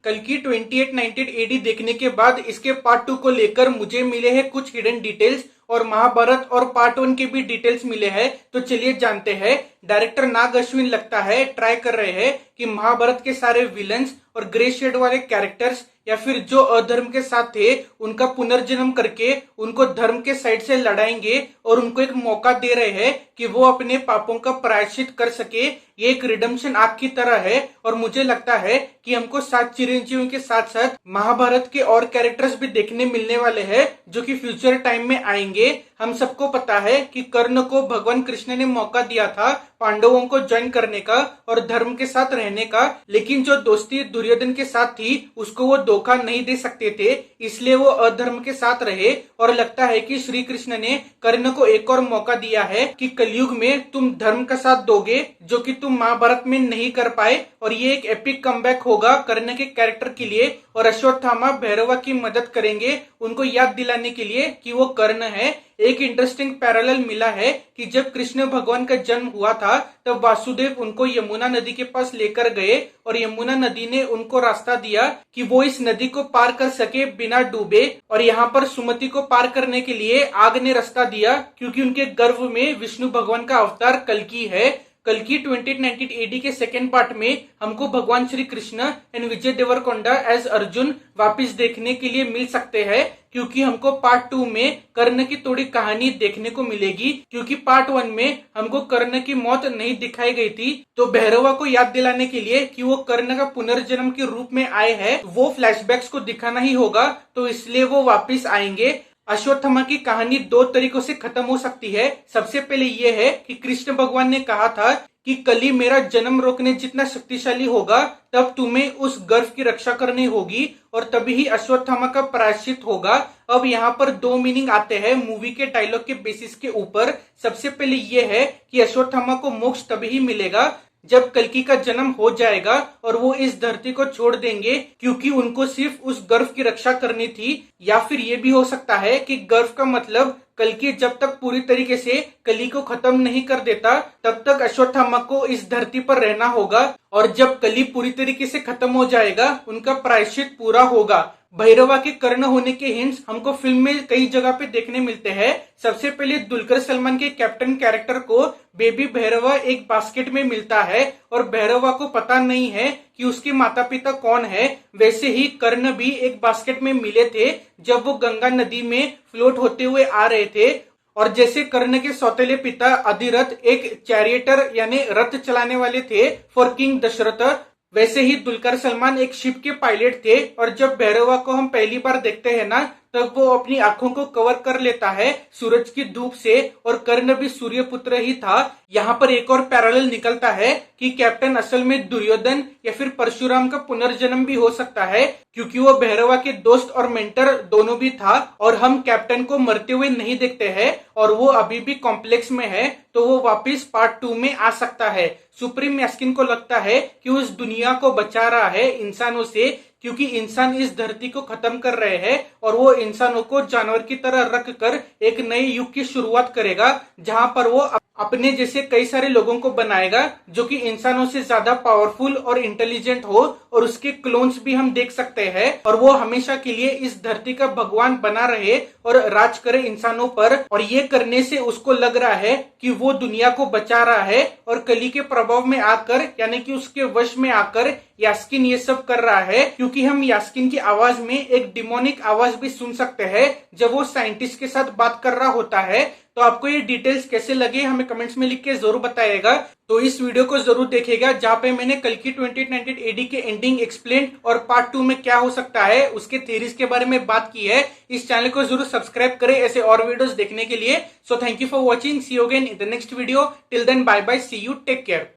कल की 2819 एडी देखने के बाद इसके पार्ट 2 को लेकर मुझे मिले हैं कुछ हिडन डिटेल्स और महाभारत और पार्ट 1 के भी डिटेल्स मिले हैं। तो चलिए जानते हैं। डायरेक्टर नाग अश्विन लगता है ट्राई कर रहे हैं कि महाभारत के सारे विलन्स और ग्रे शेड वाले कैरेक्टर्स या फिर जो अधर्म के साथ थे उनका पुनर्जन्म करके उनको धर्म के साइड से लड़ाएंगे और उनको एक मौका दे रहे हैं कि वो अपने पापों का प्रायश्चित कर सके। ये एक रिडम्पशन आर्क की तरह है और मुझे लगता है कि हमको 7 चिरंजीवियों के साथ साथ महाभारत के और कैरेक्टर्स भी देखने मिलने वाले हैं जो कि फ्यूचर टाइम में आएंगे। हम सबको पता है कि कर्ण को भगवान कृष्ण ने मौका दिया था पांडवों को ज्वाइन करने का और धर्म के साथ रहने का, लेकिन जो दोस्ती दुर्योधन के साथ थी उसको वो धोखा नहीं दे सकते थे, इसलिए वो अधर्म के साथ रहे। और लगता है कि श्री कृष्ण ने कर्ण को एक और मौका दिया है कि कलयुग में तुम धर्म का साथ दोगे जो कि तुम महाभारत में नहीं कर पाए। और ये एक एपिक कमबैक होगा कर्ण के कैरेक्टर के लिए और अश्वत्थामा भैरवा की मदद करेंगे उनको याद दिलाने के लिए कि वो कर्ण है। एक इंटरेस्टिंग पैरेलल मिला है कि जब कृष्ण भगवान का जन्म हुआ था तब वासुदेव उनको यमुना नदी के पास लेकर गए और यमुना नदी ने उनको रास्ता दिया कि वो इस नदी को पार कर सके बिना डूबे। और यहाँ पर सुमति को पार करने के लिए आग ने रास्ता दिया क्योंकि उनके गर्भ में विष्णु भगवान का अवतार कल्कि है। कल की 2819 एडी के सेकेंड पार्ट में हमको भगवान श्री कृष्ण एंड विजय देवरकोंडा एज अर्जुन वापिस देखने के लिए मिल सकते हैं क्योंकि हमको पार्ट 2 में कर्ण की थोड़ी कहानी देखने को मिलेगी, क्योंकि पार्ट 1 में हमको कर्ण की मौत नहीं दिखाई गई थी। तो भैरवा को याद दिलाने के लिए कि वो कर्ण का पुनर्जन्म के रूप में आए हैं वो फ्लैशबैक्स को दिखाना ही होगा, तो इसलिए वो वापिस आएंगे। अश्वत्थामा की कहानी 2 तरीकों से खत्म हो सकती है। सबसे पहले ये है कि कृष्ण भगवान ने कहा था कि कली मेरा जन्म रोकने जितना शक्तिशाली होगा तब तुम्हें उस गर्व की रक्षा करनी होगी और तभी ही अश्वत्थामा का प्रायश्चित होगा। अब यहाँ पर 2 मीनिंग आते हैं मूवी के डायलॉग के बेसिस के ऊपर। सबसे पहले ये है कि अश्वत्थामा को मोक्ष तभी ही मिलेगा जब कल्कि का जन्म हो जाएगा और वो इस धरती को छोड़ देंगे क्योंकि उनको सिर्फ उस गर्व की रक्षा करनी थी। या फिर ये भी हो सकता है कि गर्व का मतलब कल्कि जब तक पूरी तरीके से कली को खत्म नहीं कर देता तब तक अश्वत्थामा को इस धरती पर रहना होगा और जब कली पूरी तरीके से खत्म हो जाएगा उनका प्रायश्चित पूरा होगा। भैरवा के कर्ण होने के हिंट्स हमको फिल्म में कई जगह पे देखने मिलते हैं। सबसे पहले दुलकर सलमान के कैप्टन कैरेक्टर को बेबी भैरवा एक बास्केट में मिलता है और भैरवा को पता नहीं है कि उसके माता पिता कौन है। वैसे ही कर्ण भी एक बास्केट में मिले थे जब वो गंगा नदी में फ्लोट होते हुए आ रहे थे। और जैसे कर्ण के सौतेले पिता अधिरथ एक चैरियटर यानी रथ चलाने वाले थे फॉर किंग दशरथ, वैसे ही दुलकर सलमान एक शिप के पायलट थे। और जब भैरवा को हम पहली बार देखते हैं ना तब वो अपनी आंखों को कवर कर लेता है सूरज की धूप से और कर्ण भी सूर्य पुत्र ही था। यहाँ पर एक और पैरेलल निकलता है कि कैप्टन असल में दुर्योधन या फिर परशुराम का पुनर्जन्म भी हो सकता है क्योंकि वो भैरवा के दोस्त और मेंटर दोनों भी था और हम कैप्टन को मरते हुए नहीं देखते हैं और वो अभी भी कॉम्प्लेक्स में है, तो वो वापिस पार्ट 2 में आ सकता है। सुप्रीम यास्किन को लगता है कि उस दुनिया को बचा रहा है इंसानों से क्योंकि इंसान इस धरती को खत्म कर रहे हैं और वो इंसानों को जानवर की तरह रख कर एक नए युग की शुरुआत करेगा जहां पर वो अपने जैसे कई सारे लोगों को बनाएगा जो कि इंसानों से ज्यादा पावरफुल और इंटेलिजेंट हो और उसके क्लोन्स भी हम देख सकते हैं और वो हमेशा के लिए इस धरती का भगवान बना रहे और राज करे इंसानों पर। और ये करने से उसको लग रहा है कि वो दुनिया को बचा रहा है और कली के प्रभाव में आकर यानी कि उसके वश में आकर यास्किन ये सब कर रहा है क्योंकि हम यास्किन की आवाज में एक डिमोनिक आवाज भी सुन सकते हैं जब वो साइंटिस्ट के साथ बात कर रहा होता है। तो आपको ये डिटेल्स कैसे लगे हमें कमेंट्स में लिख के जरूर बताइएगा। तो इस वीडियो को जरूर देखिएगा जहाँ पे मैंने कल की 2819 एडी के एंडिंग एक्सप्लेन और पार्ट 2 में क्या हो सकता है उसके थ्योरीज के बारे में बात की है। इस चैनल को जरूर सब्सक्राइब करें ऐसे और वीडियोस देखने के लिए। So thank you for watching, see you again in the next video, till then bye bye, see you, take care.